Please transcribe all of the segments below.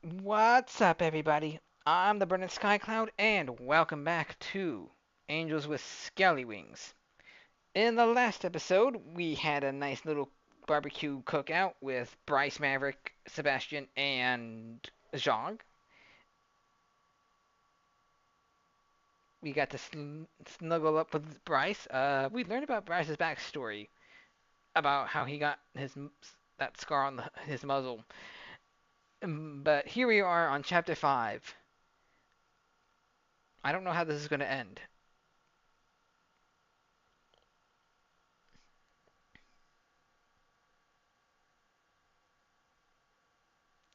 What's up, everybody? I'm the BurningSkyCloud, and welcome back to Angels with Scaly Wings. In the last episode, we had a nice little barbecue cookout with Bryce, Maverik, Sebastian, and Zhang. We got to snuggle up with Bryce. We learned about Bryce's backstory, about how he got that scar on his muzzle. But here we are on chapter 5. I don't know how this is going to end.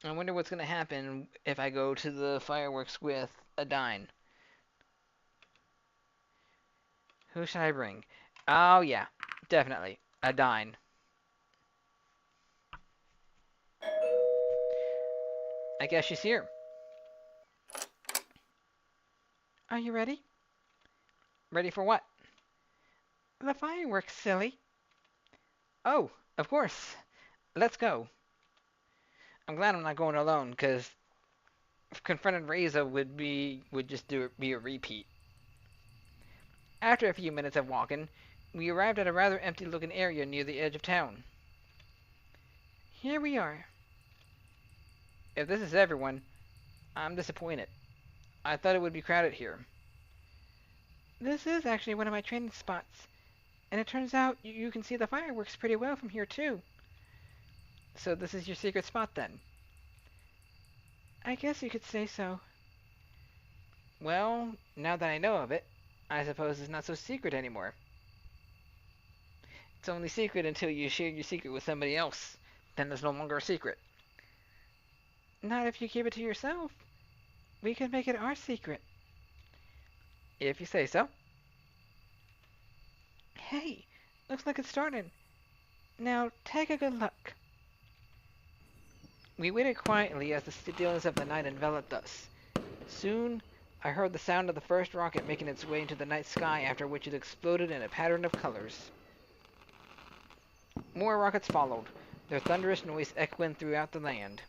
I wonder what's going to happen if I go to the fireworks with Adine. Who should I bring? Oh, yeah. Definitely. Adine. I guess she's here. Are you ready? Ready for what? The fireworks, silly. Oh, of course. Let's go. I'm glad I'm not going alone, because confronting Reza would just be a repeat. After a few minutes of walking, we arrived at a rather empty-looking area near the edge of town. Here we are. If this is everyone, I'm disappointed. I thought it would be crowded here. This is actually one of my training spots, and it turns out you can see the fireworks pretty well from here too. So this is your secret spot then? I guess you could say so. Well, now that I know of it, I suppose it's not so secret anymore. It's only secret until you share your secret with somebody else. Then it's no longer a secret. Not if you keep it to yourself. We can make it our secret. If you say so. Hey, looks like it's starting. Now, take a good look. We waited quietly as the stillness of the night enveloped us. Soon, I heard the sound of the first rocket making its way into the night sky, after which it exploded in a pattern of colors. More rockets followed, their thunderous noise echoing throughout the land.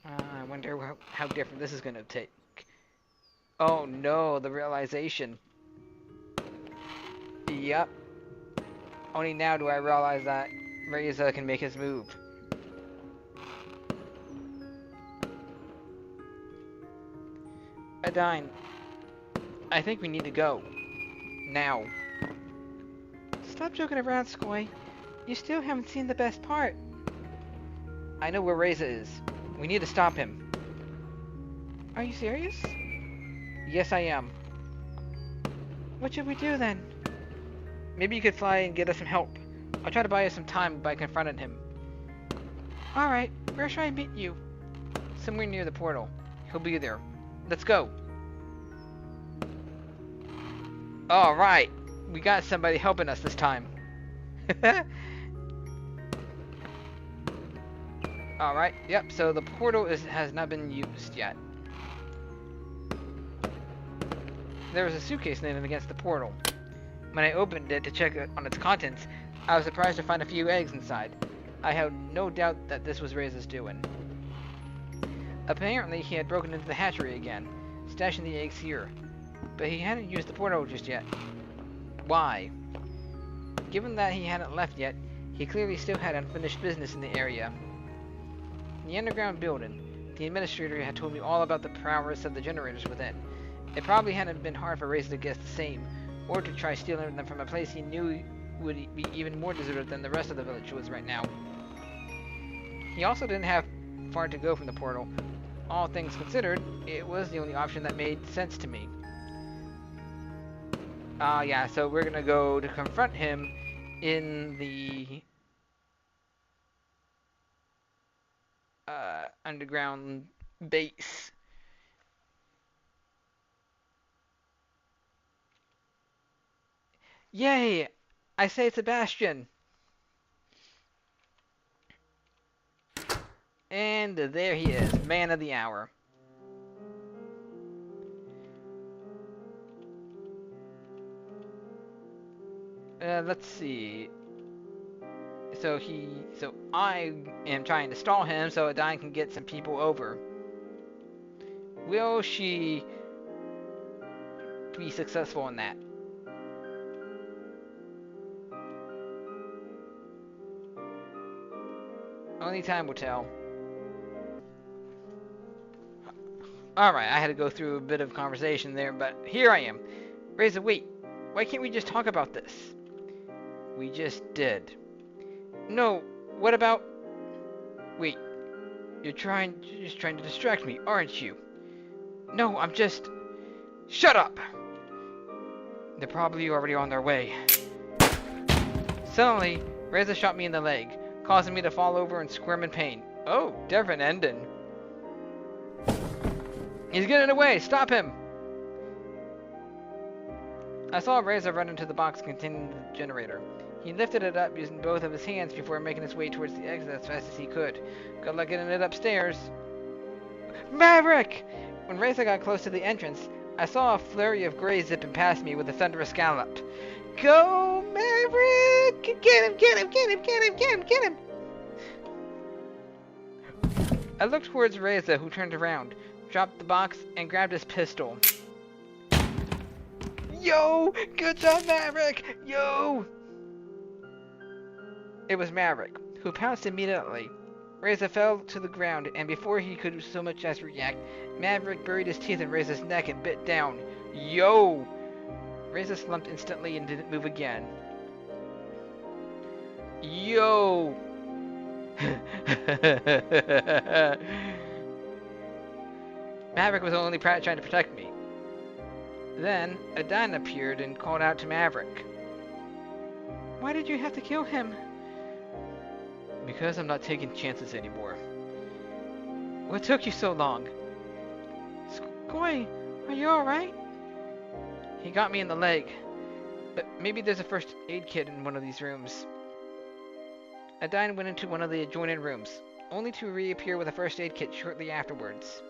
I wonder how different this is going to take. Oh no, the realization. Yup. Only now do I realize that Reza can make his move. Adine, I think we need to go. Now. Stop joking around, Scoy. You still haven't seen the best part. I know where Reza is. We need to stop him. Are you serious? Yes, I am. What should we do then? Maybe you could fly and get us some help. I'll try to buy us some time by confronting him. Alright, where should I meet you? Somewhere near the portal. He'll be there. Let's go. Alright, we got somebody helping us this time. Alright, yep, so the portal has not been used yet. There was a suitcase leaning against the portal. When I opened it to check on its contents, I was surprised to find a few eggs inside. I had no doubt that this was Reza's doing. Apparently, he had broken into the hatchery again, stashing the eggs here. But he hadn't used the portal just yet. Why? Given that he hadn't left yet, he clearly still had unfinished business in the area. In the underground building, the administrator had told me all about the prowess of the generators within. It probably hadn't been hard for Reza to guess the same, or to try stealing them from a place he knew would be even more deserted than the rest of the village was right now. He also didn't have far to go from the portal. All things considered, it was the only option that made sense to me. Yeah, so we're gonna go to confront him in the underground base. Yay! I say Sebastian! And there he is, man of the hour. Let's see. So I am trying to stall him so Adine can get some people over. Will she be successful in that? Only time will tell. Alright, I had to go through a bit of conversation there, but here I am. Reza, wait. Why can't we just talk about this? We just did. No, what about... Wait. You're just trying to distract me, aren't you? No, I'm just... Shut up! They're probably already on their way. Suddenly, Reza shot me in the leg, causing me to fall over and squirm in pain. Oh, different ending. He's getting away! Stop him! I saw Reza run into the box containing the generator. He lifted it up using both of his hands before making his way towards the exit as fast as he could. Good luck getting it upstairs. Maverik! When Reza got close to the entrance, I saw a flurry of gray zipping past me with a thunderous gallop. Go, Maverik! Get him, get him, get him, get him, get him, get him! I looked towards Reza, who turned around, dropped the box, and grabbed his pistol. Yo! Good job, Maverik! Yo! It was Maverik, who pounced immediately. Reza fell to the ground, and before he could so much as react, Maverik buried his teeth in Reza's neck and bit down. Yo! Reza slumped instantly and didn't move again. Yo! Maverik was only trying to protect me. Then, Adine appeared and called out to Maverik. Why did you have to kill him? Because I'm not taking chances anymore. What took you so long? Scaly, are you alright? He got me in the leg. But maybe there's a first aid kit in one of these rooms. Adine went into one of the adjoining rooms, only to reappear with a first aid kit shortly afterwards.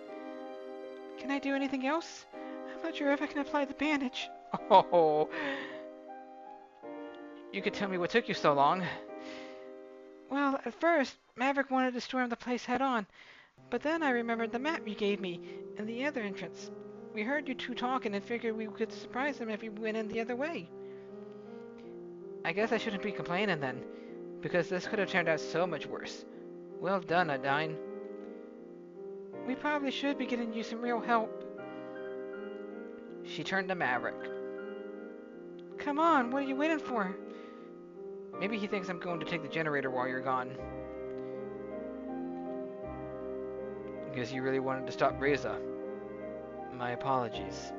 Can I do anything else? I'm not sure if I can apply the bandage. Oh. You could tell me what took you so long. Well, at first, Maverik wanted to storm the place head-on, but then I remembered the map you gave me and the other entrance. We heard you two talking and figured we could surprise him if he went in the other way. I guess I shouldn't be complaining then, because this could have turned out so much worse. Well done, Adine. We probably should be getting you some real help. She turned to Maverik. Come on, what are you waiting for? Maybe he thinks I'm going to take the generator while you're gone. Guess you really wanted to stop Reza. My apologies.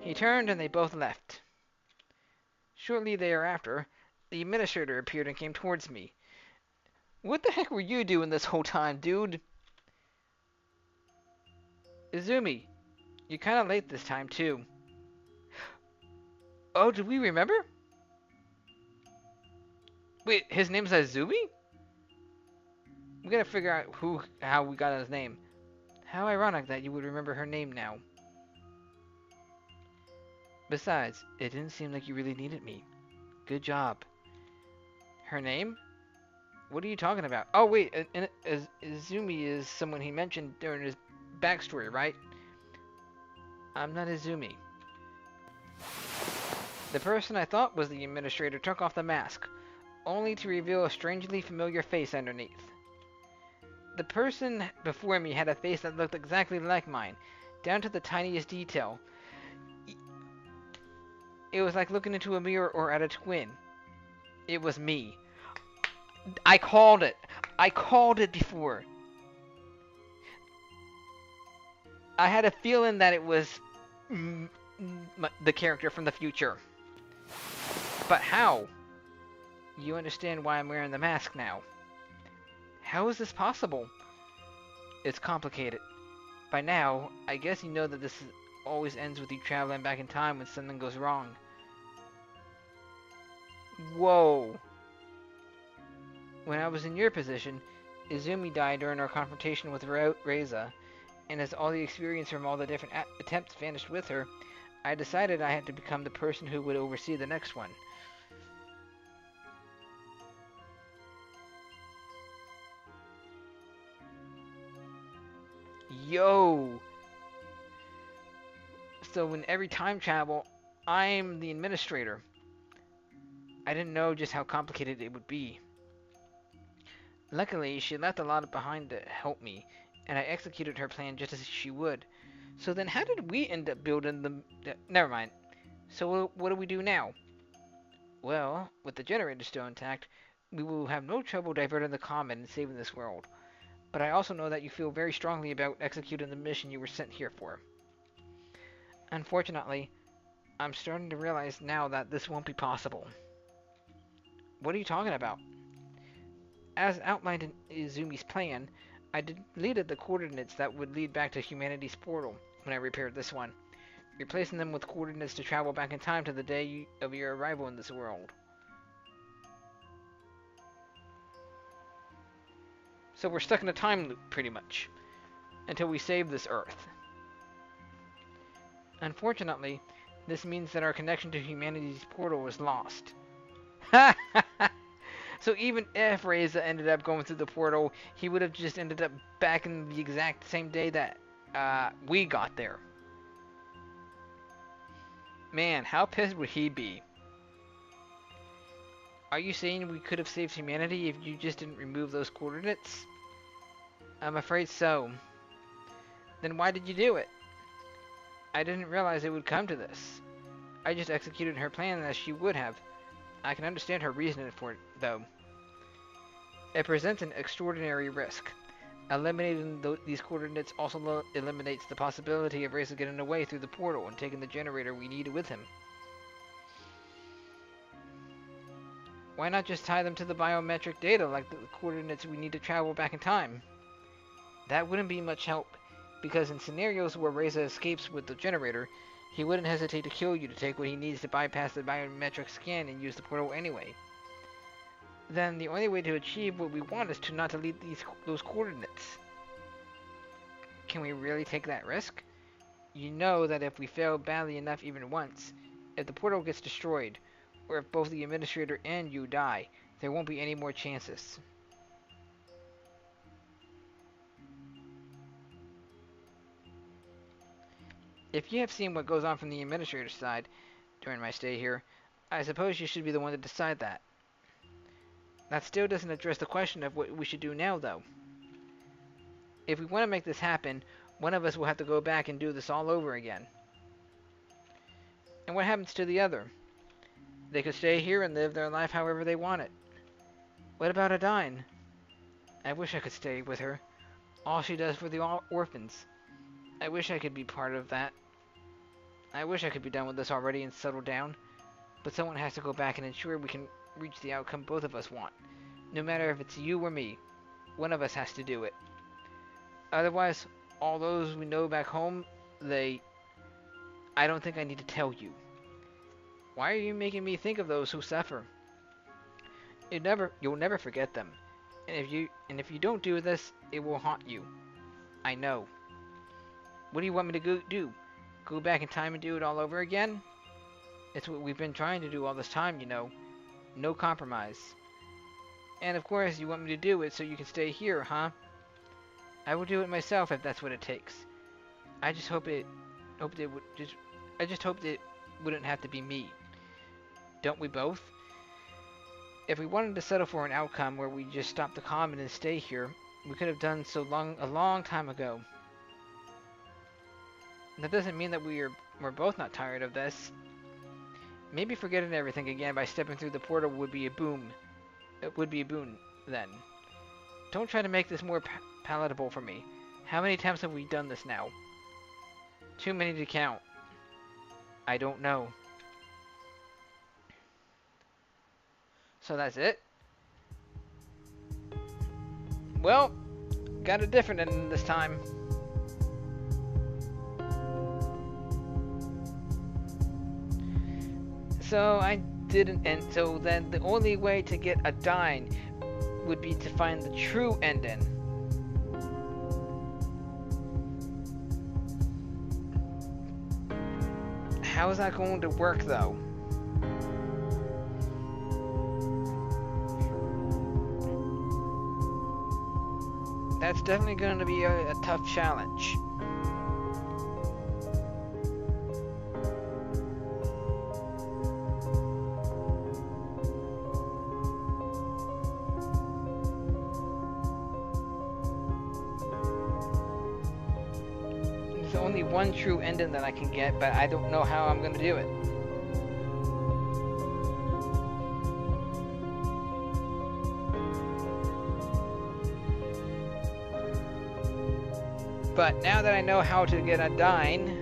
He turned and they both left. Shortly thereafter, the administrator appeared and came towards me. What the heck were you doing this whole time, dude? Izumi, you're kinda late this time, too. Oh, did we remember? Wait, his name's Izumi? We gotta figure out how we got his name. How ironic that you would remember her name now. Besides, it didn't seem like you really needed me. Good job. Her name? What are you talking about? Oh wait, Izumi is someone he mentioned during his backstory, right? I'm not Izumi. The person I thought was the administrator took off the mask, only to reveal a strangely familiar face underneath. The person before me had a face that looked exactly like mine, down to the tiniest detail. It was like looking into a mirror or at a twin. It was me. I called it. I called it before. I had a feeling that it was the character from the future. But how? You understand why I'm wearing the mask now. How is this possible? It's complicated. By now, I guess you know that this always ends with you traveling back in time when something goes wrong. Whoa. When I was in your position, Izumi died during our confrontation with Reza, and as all the experience from all the different attempts vanished with her, I decided I had to become the person who would oversee the next one. Yo! So in every time travel, I'm the administrator. I didn't know just how complicated it would be. Luckily, she left a lot behind to help me, and I executed her plan just as she would. So then how did we end up building the... never mind. So what do we do now? Well, with the generator still intact, we will have no trouble diverting the comet and saving this world. But I also know that you feel very strongly about executing the mission you were sent here for. Unfortunately, I'm starting to realize now that this won't be possible. What are you talking about? As outlined in Izumi's plan, I deleted the coordinates that would lead back to humanity's portal when I repaired this one, replacing them with coordinates to travel back in time to the day of your arrival in this world. So we're stuck in a time loop, pretty much, until we save this Earth. Unfortunately, this means that our connection to humanity's portal is lost. Ha ha ha! So even if Reza ended up going through the portal, he would have just ended up back in the exact same day that we got there. Man, how pissed would he be? Are you saying we could have saved humanity if you just didn't remove those coordinates? I'm afraid so. Then why did you do it? I didn't realize it would come to this. I just executed her plan as she would have. I can understand her reasoning for it, though. It presents an extraordinary risk. Eliminating these coordinates also eliminates the possibility of Reza getting away through the portal and taking the generator we need with him. Why not just tie them to the biometric data like the coordinates we need to travel back in time? That wouldn't be much help, because in scenarios where Reza escapes with the generator, he wouldn't hesitate to kill you to take what he needs to bypass the biometric scan and use the portal anyway. Then the only way to achieve what we want is to not delete those coordinates. Can we really take that risk? You know that if we fail badly enough even once, if the portal gets destroyed, or if both the administrator and you die, there won't be any more chances. If you have seen what goes on from the administrator's side during my stay here, I suppose you should be the one to decide that. That still doesn't address the question of what we should do now, though. If we want to make this happen, one of us will have to go back and do this all over again. And what happens to the other? They could stay here and live their life however they want it. What about Adine? I wish I could stay with her. All she does for the orphans. I wish I could be part of that. I wish I could be done with this already and settle down. But someone has to go back and ensure we can reach the outcome both of us want. No matter if it's you or me. One of us has to do it. Otherwise, all those we know back home, I don't think I need to tell you. Why are you making me think of those who suffer? You'll never forget them. And if you don't do this, it will haunt you. I know. What do you want me to do? Go back in time and do it all over again? It's what we've been trying to do all this time, you know. No compromise. And of course, you want me to do it so you can stay here, huh? I will do it myself if that's what it takes. I just hope it wouldn't have to be me. Don't we both? If we wanted to settle for an outcome where we just stop the comet and stay here, we could have done so a long time ago. That doesn't mean that we're both not tired of this. Maybe forgetting everything again by stepping through the portal would be a boon. It would be a boon, then. Don't try to make this more palatable for me. How many times have we done this now? Too many to count. I don't know. So that's it? Well, got a different ending this time. So I didn't end. So then the only way to get Adine would be to find the true ending. How is that going to work, though? That's definitely going to be a tough challenge. There's only one true ending that I can get, but I don't know how I'm going to do it. But now that I know how to get Adine,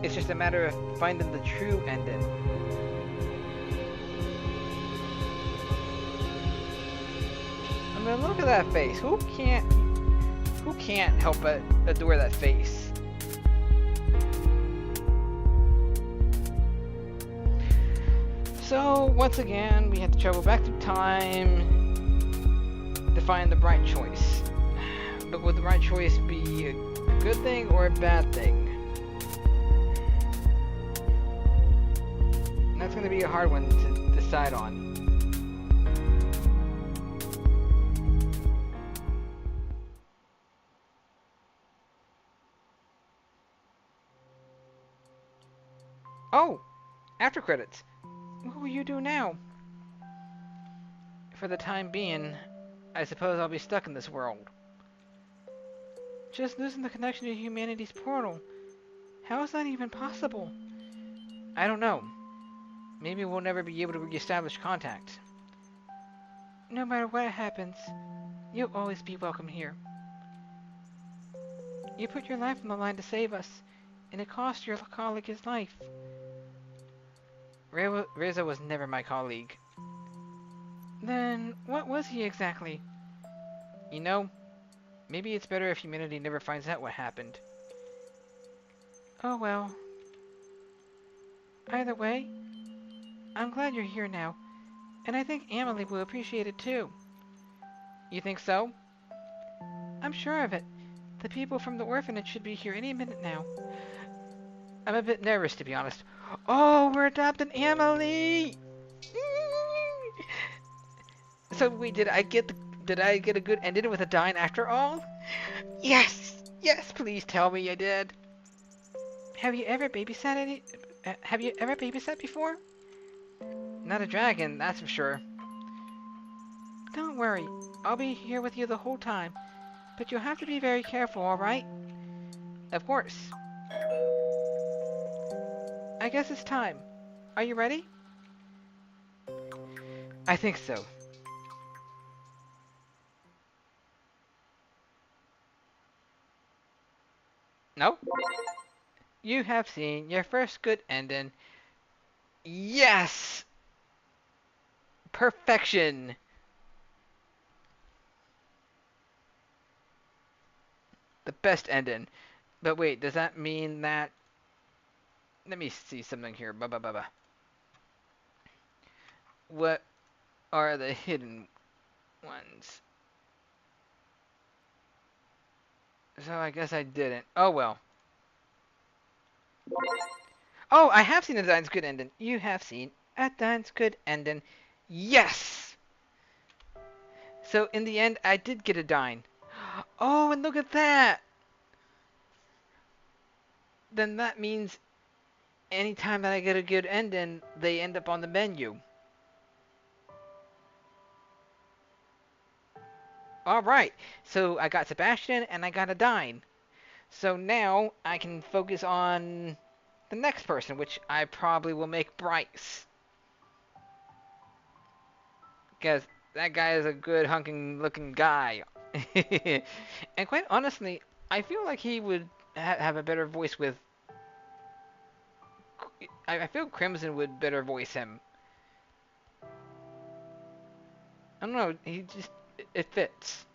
it's just a matter of finding the true ending. I mean, look at that face. Who can't help but adore that face? So, once again, we have to travel back through time to find the right choice. But would the right choice be a good thing or a bad thing? And that's going to be a hard one to decide on. Oh! After credits. What will you do now? For the time being, I suppose I'll be stuck in this world. Just losing the connection to humanity's portal. How is that even possible? I don't know. Maybe we'll never be able to re-establish contact. No matter what happens, you'll always be welcome here. You put your life on the line to save us, and it cost your colleague his life. Reza was never my colleague. Then, what was he exactly? You know, maybe it's better if humanity never finds out what happened. Oh well. Either way, I'm glad you're here now, and I think Emily will appreciate it too. You think so? I'm sure of it. The people from the orphanage should be here any minute now. I'm a bit nervous, to be honest. Oh, we're adopting Emily! So wait, did I get a good ending with Adine after all? Yes! Yes, please tell me I did. Have you ever babysat before? Not a dragon, that's for sure. Don't worry, I'll be here with you the whole time. But you'll have to be very careful, alright? Of course. I guess it's time. Are you ready? I think so. No? You have seen your first good ending. Yes! Perfection! The best ending. But wait, does that mean that... Let me see something here. What are the hidden ones? So I guess I didn't. Oh well. Oh, I have seen Adine's good ending. You have seen Adine's good ending. Yes! So in the end, I did get Adine. Oh, and look at that! Then that means anytime that I get a good ending, they end up on the menu. Alright, so I got Sebastian and I got Adine. So now I can focus on the next person, which I probably will make Bryce. Because that guy is a good hunking looking guy. And quite honestly, I feel like he would have a better voice with... I feel Crimson would better voice him. I don't know, it fits.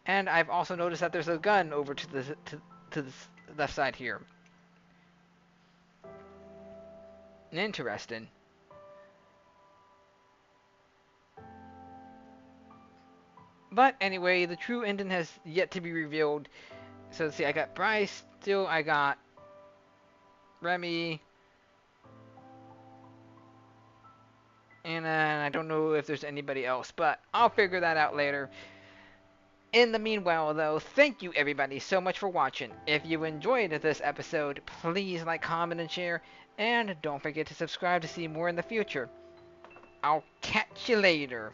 And I've also noticed that there's a gun over to the left side here. Interesting. But anyway, the true ending has yet to be revealed. So let's see, I got Bryce, still I got Remy, and I don't know if there's anybody else, but I'll figure that out later. In the meanwhile, though, thank you everybody so much for watching. If you enjoyed this episode, please like, comment, and share, and don't forget to subscribe to see more in the future. I'll catch you later.